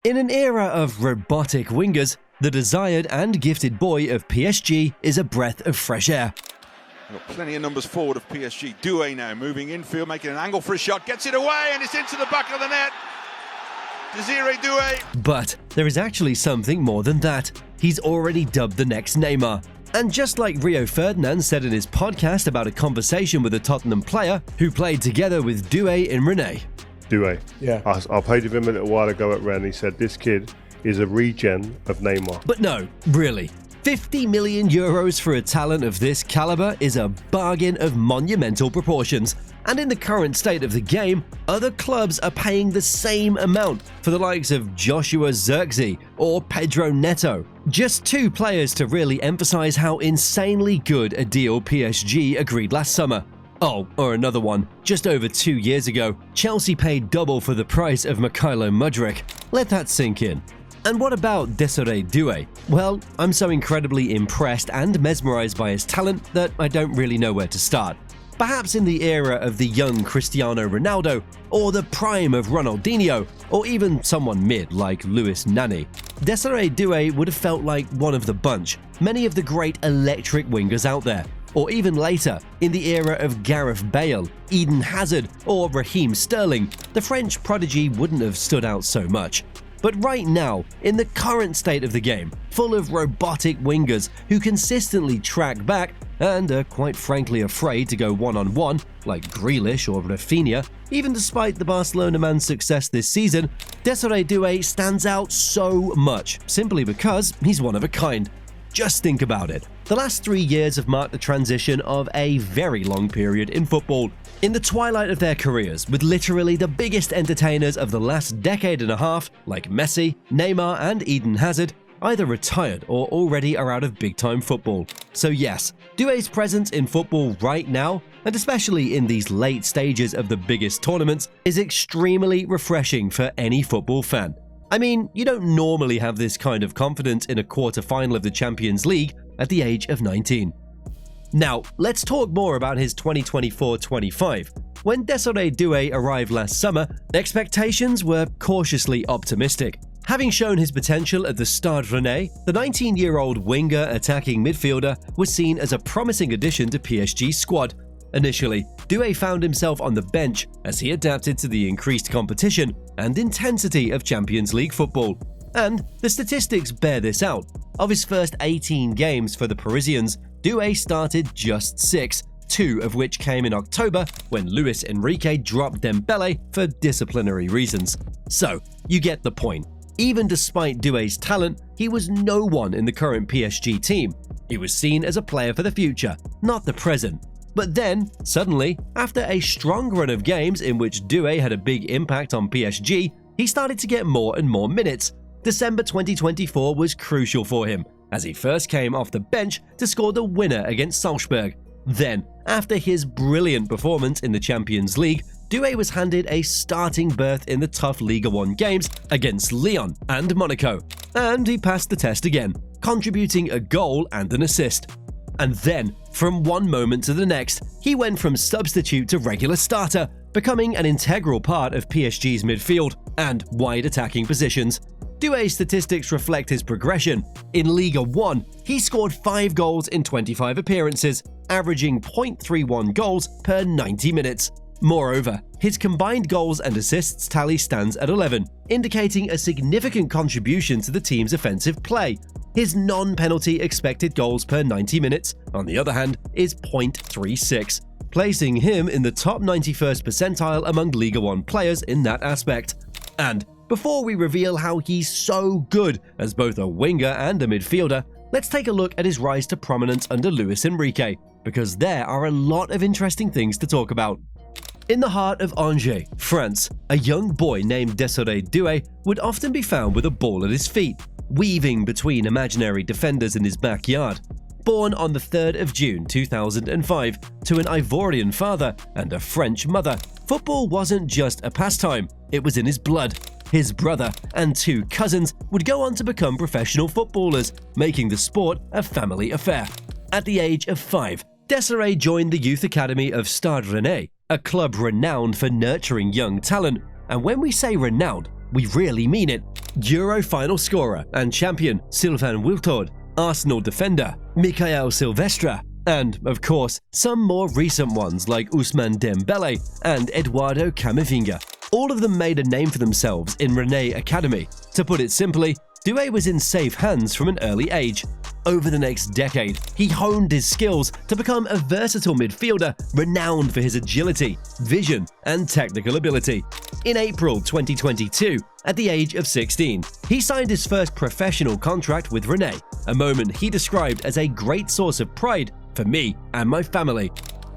In an era of robotic wingers, the desired and gifted boy of PSG is a breath of fresh air. Got plenty of numbers forward of PSG. Doue now moving infield, making an angle for a shot, gets it away, and it's into the back of the net. Désiré Doué. But there is actually something more than that. He's already dubbed the next Neymar. And just like Rio Ferdinand said in his podcast about a conversation with a Tottenham player who played together with Doue in Rennais. Doue. Yeah. I played with him a little while ago at Rennes. He said this kid is a regen of Neymar. But no, really. 50 million euros for a talent of this caliber is a bargain of monumental proportions. And in the current state of the game, other clubs are paying the same amount for the likes of Joshua Zirkzee or Pedro Neto. Just two players to really emphasize how insanely good a deal PSG agreed last summer. Oh, or another one. Just over 2 years ago, Chelsea paid double for the price of Mykhailo Mudryk. Let that sink in. And what about Désiré Doué? Well, I'm so incredibly impressed and mesmerized by his talent that I don't really know where to start. Perhaps in the era of the young Cristiano Ronaldo, or the prime of Ronaldinho, or even someone mid like Luis Enrique. Désiré Doué would have felt like one of the bunch, many of the great electric wingers out there. Or even later, in the era of Gareth Bale, Eden Hazard, or Raheem Sterling, the French prodigy wouldn't have stood out so much. But right now, in the current state of the game, full of robotic wingers who consistently track back and are quite frankly afraid to go one-on-one, like Grealish or Rafinha, even despite the Barcelona man's success this season, Désiré Doué stands out so much, simply because he's one of a kind. Just think about it. The last 3 years have marked the transition of a very long period in football. In the twilight of their careers, with literally the biggest entertainers of the last decade and a half, like Messi, Neymar and Eden Hazard, either retired or already are out of big-time football. So yes, Doué's presence in football right now, and especially in these late stages of the biggest tournaments, is extremely refreshing for any football fan. I mean, you don't normally have this kind of confidence in a quarter-final of the Champions League at the age of 19. Now, let's talk more about his 2024-25. When Désiré Doué arrived last summer, expectations were cautiously optimistic. Having shown his potential at the Stade Rennais, the 19-year-old winger attacking midfielder was seen as a promising addition to PSG's squad. Initially, Doué found himself on the bench as he adapted to the increased competition and intensity of Champions League football. And the statistics bear this out. Of his first 18 games for the Parisians, Doué started just 6, 2 of which came in October when Luis Enrique dropped Dembele for disciplinary reasons. So, you get the point. Even despite Doué's talent, he was no one in the current PSG team. He was seen as a player for the future, not the present. But then, suddenly, after a strong run of games in which Doué had a big impact on PSG, he started to get more and more minutes. December 2024 was crucial for him, as he first came off the bench to score the winner against Salzburg. Then, after his brilliant performance in the Champions League, Doué was handed a starting berth in the tough Ligue 1 games against Lyon and Monaco, and he passed the test again, contributing a goal and an assist. And then, from one moment to the next, he went from substitute to regular starter, becoming an integral part of PSG's midfield and wide attacking positions. Doué's statistics reflect his progression. In Ligue 1, he scored 5 goals in 25 appearances, averaging 0.31 goals per 90 minutes. Moreover, his combined goals and assists tally stands at 11, indicating a significant contribution to the team's offensive play. His non-penalty expected goals per 90 minutes, on the other hand, is 0.36, placing him in the top 91st percentile among Ligue 1 players in that aspect. And before we reveal how he's so good as both a winger and a midfielder, let's take a look at his rise to prominence under Luis Enrique, because there are a lot of interesting things to talk about. In the heart of Angers, France, a young boy named Désiré Doué would often be found with a ball at his feet, weaving between imaginary defenders in his backyard. Born on the 3rd of June 2005 to an Ivorian father and a French mother, football wasn't just a pastime, it was in his blood. His brother and 2 cousins would go on to become professional footballers, making the sport a family affair. At the age of 5, Désiré joined the youth academy of Stade Rennais, a club renowned for nurturing young talent. And when we say renowned, we really mean it. Euro final scorer and champion Sylvain Wiltord, Arsenal defender Mikael Silvestre, and, of course, some more recent ones like Ousmane Dembele and Eduardo Camavinga. All of them made a name for themselves in Rennais Academy. To put it simply, Doué was in safe hands from an early age. Over the next decade, he honed his skills to become a versatile midfielder renowned for his agility, vision, and technical ability. In April 2022, at the age of 16, he signed his first professional contract with Rennais, a moment he described as a great source of pride for me and my family.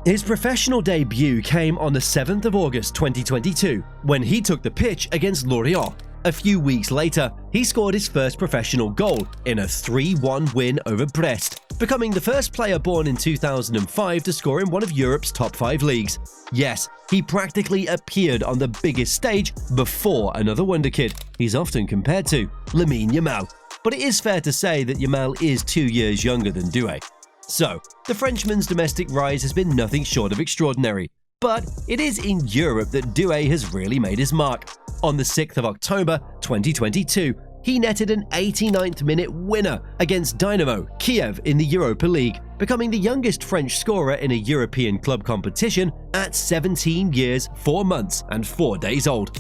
His professional debut came on the 7th of August 2022, when he took the pitch against Lorient. A few weeks later, he scored his first professional goal in a 3-1 win over Brest, becoming the first player born in 2005 to score in one of Europe's top 5 leagues. Yes, he practically appeared on the biggest stage before another wonder kid he's often compared to, Lamine Yamal. But it is fair to say that Yamal is 2 years younger than Doué. So, the Frenchman's domestic rise has been nothing short of extraordinary. But it is in Europe that Doué has really made his mark. On the 6th of October 2022, he netted an 89th-minute winner against Dynamo Kiev in the Europa League, becoming the youngest French scorer in a European club competition at 17 years, 4 months and 4 days old.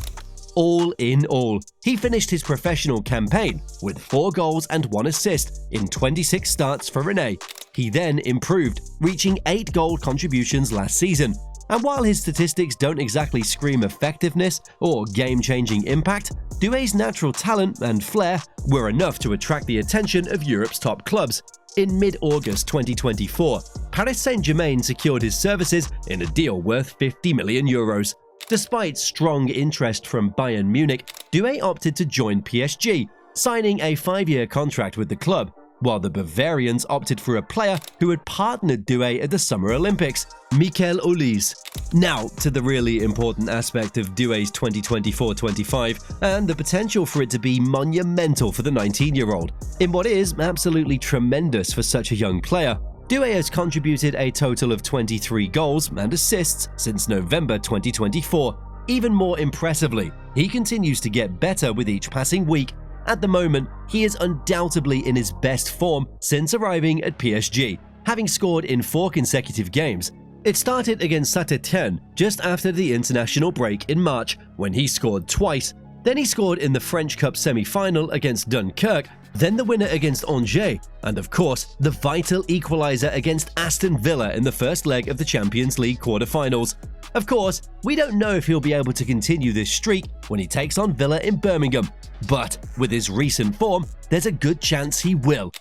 All in all, he finished his professional campaign with 4 goals and 1 assist in 26 starts for Rennais. He then improved, reaching 8 goal contributions last season. And while his statistics don't exactly scream effectiveness or game-changing impact, Doué's natural talent and flair were enough to attract the attention of Europe's top clubs. In mid-August 2024, Paris Saint-Germain secured his services in a deal worth 50 million euros. Despite strong interest from Bayern Munich, Doué opted to join PSG, signing a 5-year contract with the club, while the Bavarians opted for a player who had partnered Doué at the Summer Olympics, Michael Olise. Now, to the really important aspect of Doué's 2024-25 and the potential for it to be monumental for the 19-year-old. In what is absolutely tremendous for such a young player, Doué has contributed a total of 23 goals and assists since November 2024. Even more impressively, he continues to get better with each passing week. At the moment, he is undoubtedly in his best form since arriving at PSG, having scored in 4 consecutive games. It started against Saint-Étienne just after the international break in March, when he scored twice. Then he scored in the French Cup semi-final against Dunkirk, then the winner against Angers, and of course, the vital equalizer against Aston Villa in the first leg of the Champions League quarter-finals. Of course, we don't know if he'll be able to continue this streak when he takes on Villa in Birmingham, but with his recent form, there's a good chance he will.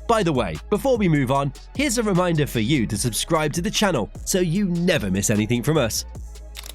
By the way, before we move on, here's a reminder for you to subscribe to the channel so you never miss anything from us.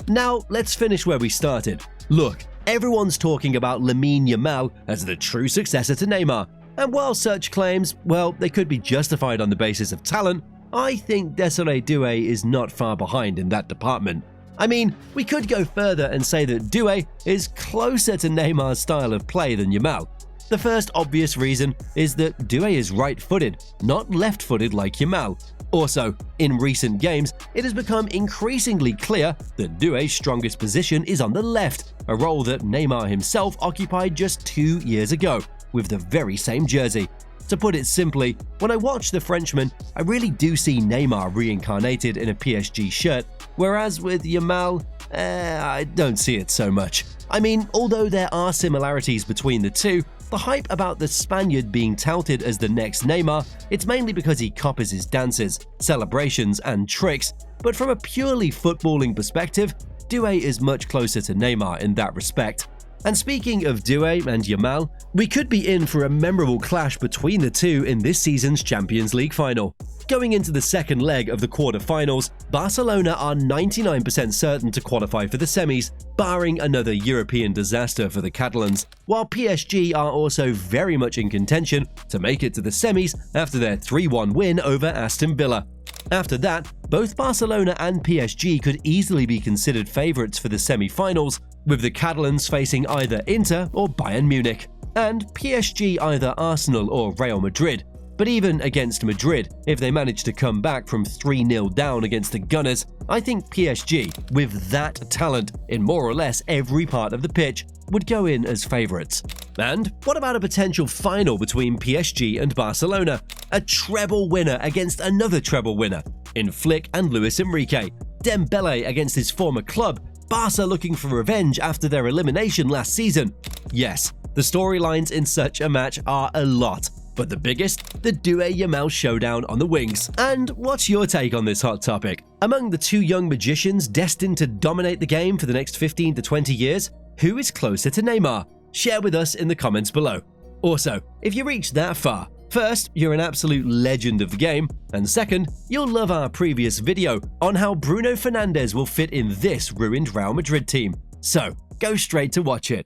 Now, let's finish where we started. Look, everyone's talking about Lamine Yamal as the true successor to Neymar, and while such claims, well, they could be justified on the basis of talent, I think Désiré Doué is not far behind in that department. I mean, we could go further and say that Doué is closer to Neymar's style of play than Yamal. The first obvious reason is that Doué is right-footed, not left-footed like Yamal. Also, in recent games, it has become increasingly clear that Doué's strongest position is on the left, a role that Neymar himself occupied just 2 years ago, with the very same jersey. To put it simply, when I watch the Frenchman, I really do see Neymar reincarnated in a PSG shirt, whereas with Yamal, I don't see it so much. I mean, although there are similarities between the two, the hype about the Spaniard being touted as the next Neymar, it's mainly because he copies his dances, celebrations, and tricks, but from a purely footballing perspective, Doué is much closer to Neymar in that respect. And speaking of Doué and Yamal, we could be in for a memorable clash between the two in this season's Champions League final. Going into the second leg of the quarter-finals, Barcelona are 99% certain to qualify for the semis, barring another European disaster for the Catalans, while PSG are also very much in contention to make it to the semis after their 3-1 win over Aston Villa. After that, both Barcelona and PSG could easily be considered favourites for the semi-finals, with the Catalans facing either Inter or Bayern Munich, and PSG either Arsenal or Real Madrid. But even against Madrid, if they manage to come back from 3-0 down against the Gunners, I think PSG, with that talent in more or less every part of the pitch, would go in as favourites. And what about a potential final between PSG and Barcelona? A treble winner against another treble winner in Flick and Luis Enrique. Dembele against his former club. Barca looking for revenge after their elimination last season. Yes, the storylines in such a match are a lot, but the biggest, the Doue Yamal showdown on the wings. And what's your take on this hot topic? Among the two young magicians destined to dominate the game for the next 15 to 20 years, who is closer to Neymar? Share with us in the comments below. Also, if you reached that far, first, you're an absolute legend of the game, and second, you'll love our previous video on how Bruno Fernandes will fit in this ruined Real Madrid team. So, go straight to watch it.